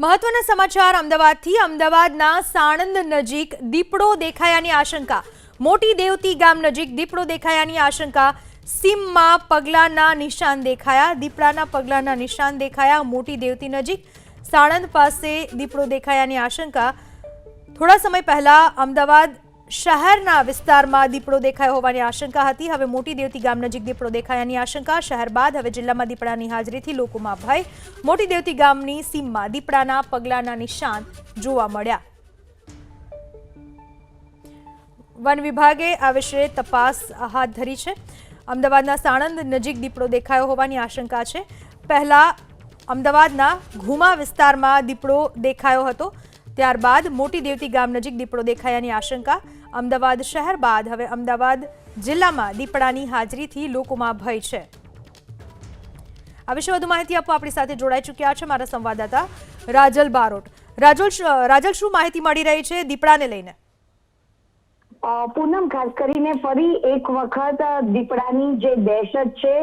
મહત્વના સમાચાર અમદાવાદથી અમદાવાદના સાણંદ નજીક દીપડો દેખાયાની આશંકા મોટી દેવતી ગામ નજીક દીપડો દેખાયાની આશંકા સીમમાં પગલાના નિશાન દેખાયા દીપડાના પગલાના નિશાન દેખાયા મોટી દેવતી નજીક સાણંદ પાસે દીપડો દેખાયાની આશંકા થોડા સમય પહેલા અમદાવાદ શહેરના વિસ્તારમાં દીપડો દેખાયો હોવાની આશંકા હતી હવે મોટી દેવતી ગામ નજીક દીપડો દેખાયાની આશંકા શહેર બાદ હવે જિલ્લામાં દીપડાની હાજરીથી લોકોમાં ભય મોટી દેવતી ગામની સીમમાં દીપડાના પગલાના નિશાન જોવા મળ્યા વન વિભાગે આ વિશે તપાસ હાથ ધરી છે અમદાવાદના સાણંદ નજીક દીપડો દેખાયો હોવાની આશંકા છે પહેલા અમદાવાદના ઘુમા વિસ્તારમાં દીપડો દેખાયો હતો ત્યારબાદ મોટી દેવતી ગામ નજીક દીપડો દેખાયાની આશંકા અમદાવાદ શહેર બાદ હવે અમદાવાદ જિલ્લામાં દીપડાની હાજરીથી લોકોમાં ભય છે આ વિશે વધુ માહિતી આપવા આપણી સાથે જોડાઈ ચૂક્યા છે મારા સંવાદદાતા રાજલ બારોટ રાજલ શું માહિતી મળી રહી છે દીપડાને લઈને પૂનમ ખાસ કરીને ફરી એક વખત દીપડાની જે દહેશત છે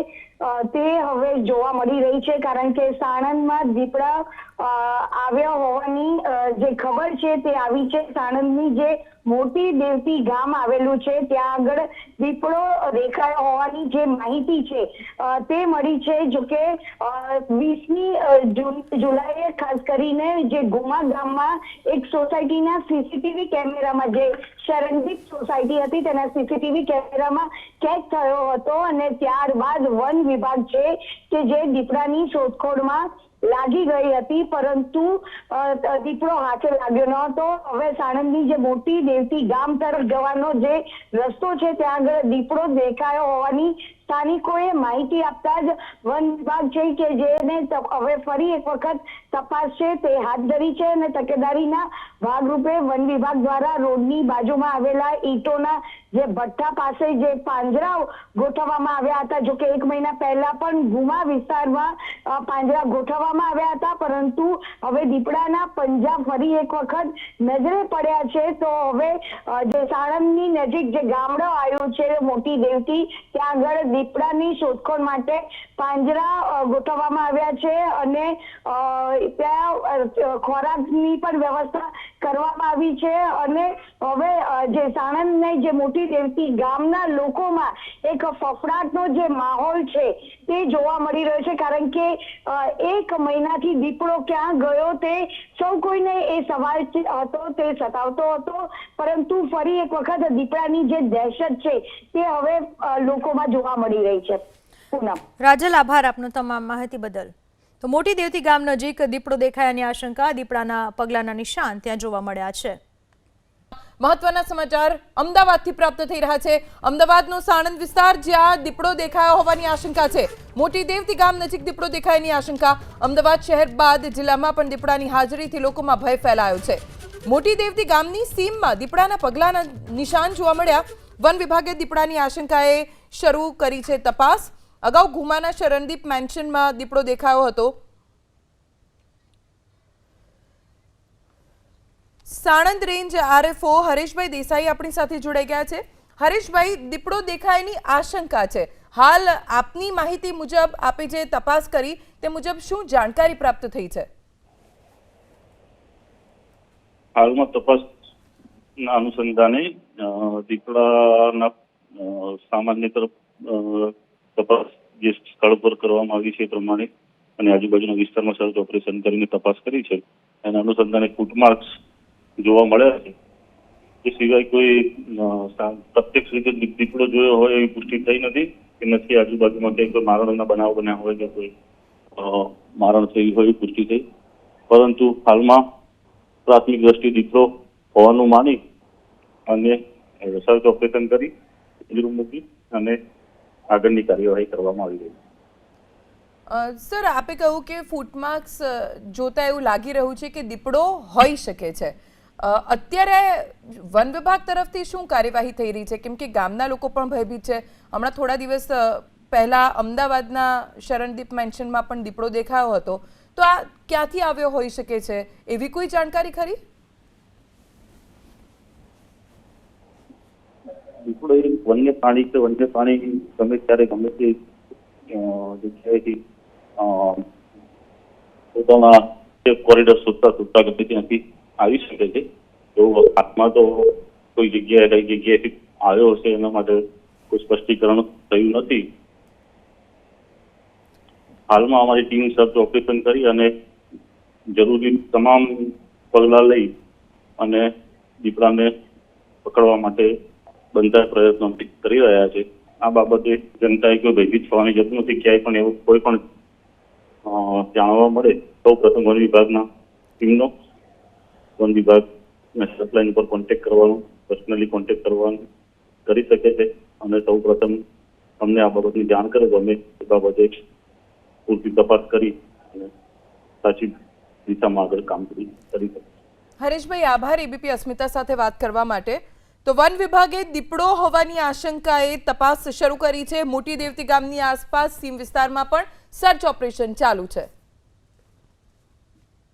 તે હવે જોવા મળી રહી છે કારણ કે સાણંદમાં દીપડા આવ્યા હોવાની જે ખબર છે તે આવી છે સાણંદની જે મોટી દેવતી ગામ આવેલું છે ત્યાં આગળ દીપડો દેખાયો હોવાની જે માહિતી છે તે મળી છે જોકે 20મી જુલાઈએ ખાસ કરીને જે ગુમા ગામમાં એક સોસાયટીના સીસીટીવી કેમેરામાં જે શરણદીપ સોસાયટી હતી તેના સીસીટીવી કેમેરામાં કેદ થયો હતો અને ત્યારબાદ વન વિભાગ છે કે જે દીપડાની શોધખોળમાં લાગી ગઈ હતી પરંતુ દીપડો હાથે લાગ્યો ન હતો હવે સાણંદની જે મોટી દેવતી ગામ તરફ જવાનો જે રસ્તો છે ત્યાં આગળ દીપડો દેખાયો હોવાની સ્થાનિકોએ માહિતી આપતા જ વન વિભાગ છે કે જેને હવે ફરી એક વખત તપાસ છે તે હાથ ધરી છે અને તકેદારીના ભાગરૂપે વન વિભાગ દ્વારા રોડની બાજુમાં આવેલા ઈંટોના જે ભઠ્ઠા પાસે જે પાંજરા ગોઠવવામાં આવ્યા હતા જોકે 1 મહિના પહેલા પણ ગુમા વિસ્તારમાં પાંજરા ગોઠવવામાં આવ્યા હતા પરંતુ હવે દીપડાના પંજા ફરી એક વખત નજરે પડ્યા છે તો હવે જે સાણંદની નજીક જે ગામડો આવ્યું છે મોટી દેવતી ત્યાં આગળ દીપડાની શોધખોળ માટે પાંજરા ગોઠવવામાં આવ્યા છે અને ત્યાં ખોરાકની પણ વ્યવસ્થા કરવામાં આવી છે અને હવે જે સાણંદની જે મોટી દેવતી ગામના લોકોમાં એક ફફડાટનો જે માહોલ છે તે જોવા મળી રહ્યો છે કારણ કે 1 મહિનાથી દીપડો ક્યાં ગયો તે સૌ કોઈને એ સવાલ હતો તે સતાવતો હતો પરંતુ ફરી એક વખત દીપડાની જે દહેશત છે તે હવે લોકોમાં જોવા મળી રહી છે પૂનમ રાજલ આભાર આપનો તમામ માહિતી બદલ તો મોટી દેવતી ગામ નજીક દીપડો દેખાયાની આશંકા દીપડાના પગલાના નિશાન ત્યાં જોવા મળ્યા છે મહત્વના સમાચાર અમદાવાદથી પ્રાપ્ત થઈ રહ્યા છે અમદાવાદનો સાણંદ વિસ્તાર જ્યાં દીપડો દેખાયો હોવાની આશંકા છે મોટી દેવતી ગામ નજીક દીપડો દેખાયાની આશંકા અમદાવાદ શહેર બાદ જિલ્લામાં પણ દીપડાની હાજરીથી લોકોમાં ભય ફેલાયો છે મોટી દેવતી ગામની સીમમાં દીપડાના પગલાના નિશાન જોવા મળ્યા વન વિભાગે દીપડાની આશંકાએ શરૂ કરી છે તપાસ અગાઉ ઘુમાના શરણદીપ મેન્શનમાં દીપડો દેખાયો હતો સાણંદ રેન્જ આરએફઓ હરેશભાઈ દેસાઈ આપણી સાથે જોડાઈ ગયા છે હરેશભાઈ દીપડો દેખાયની આશંકા છે હાલ આપની માહિતી મુજબ આપે જે તપાસ કરી તે મુજબ શું જાણકારી પ્રાપ્ત થઈ છે હાલમાં તપાસના અનુસંધાને દીપડાના સામાન્ય તરફ તપાસ જે સ્થળ પર કરવામાં આવી છે એ પ્રમાણે અને આજુબાજુના વિસ્તારમાં સર્ચ ઓપરેશન કરીને તપાસ કરી છે એના અનુસંધાને ફૂટમાર્ક્સ જોવા મળ્યા છે એ સિવાય કોઈ પ્રત્યક્ષ રીતે દીપડો જોયો હોય એવી પુષ્ટિ થઈ નથી કે નથી આજુબાજુમાં ક્યાંય કોઈ મારણના બનાવ બન્યા હોય કે કોઈ મારણ થયું હોય એવી પુષ્ટિ થઈ પરંતુ હાલમાં પ્રાથમિક દ્રષ્ટિએ દીપડો હોવાનું માની અને સર્ચ ઓપરેશન કરી મૂકી અને આગળની કાર્યવાહી કરવામાં આવી રહી સર આપે કહ્યું કે ફૂટમાર્ક્સ જોતા એવું લાગી રહ્યું છે કે દીપડો હોઈ શકે છે અત્યારે વન વિભાગ તરફથી શું કાર્યવાહી થઈ રહી છે કેમ કે ગામના લોકો પણ ભયભીત છે હમણાં થોડા દિવસ પહેલા અમદાવાદના શરણદીપ મેન્શનમાં પણ દીપડો દેખાયો હતો તો આ ક્યાંથી આવ્યો હોઈ શકે છે એવી કોઈ જાણકારી ખરી દીપડો એ વન્ય પ્રાણી છે વન્ય પ્રાણી ગમે ત્યારે ગમે તે જગ્યાએથી પોતાના કોરિડોર શોધતા ગમે ત્યાંથી આવી શકે છે. તો હાથમાં તો કોઈ જગ્યાએ કઈ જગ્યાએથી આવ્યો હશે એના માટે કોઈ સ્પષ્ટીકરણ થયું નથી. હાલમાં અમારી ટીમ સર્ચ ઓપરેશન કરી અને જરૂરી તમામ પગલાં લઈ અને દીપડાને પકડવા માટે બનતા પ્રયત્નો કરી રહ્યા છે. આ બાબતે જનતાએ કોઈ ભયભીત થવાની જરૂર નથી. ક્યાંય પણ એવું કોઈ પણ જાણવા મળે સૌ પ્રથમ વન વિભાગના ટીમનો વન વિભાગના હેલ્પલાઇન પર કોન્ટેક્ટ કરવાનો, પર્સનલી કોન્ટેક્ટ કરવાનું કરી શકે છે અને સૌ પ્રથમ અમને આ બાબતની જાણ કરે તો અમે એ બાબતે પૂરતી તપાસ કરી અને સાચી દિશામાં આગળ કામગીરી કરી શકીએ. હરેશભાઈ, આભાર એબીપી અસ્મિતા સાથે વાત કરવા માટે. તો વન વિભાગે દીપડો હોવાની આશંકાએ તપાસ શરૂ કરી છે. મોટી દેવતી ગામની આસપાસ સીમ વિસ્તારમાં પણ સર્ચ ઓપરેશન ચાલુ છે.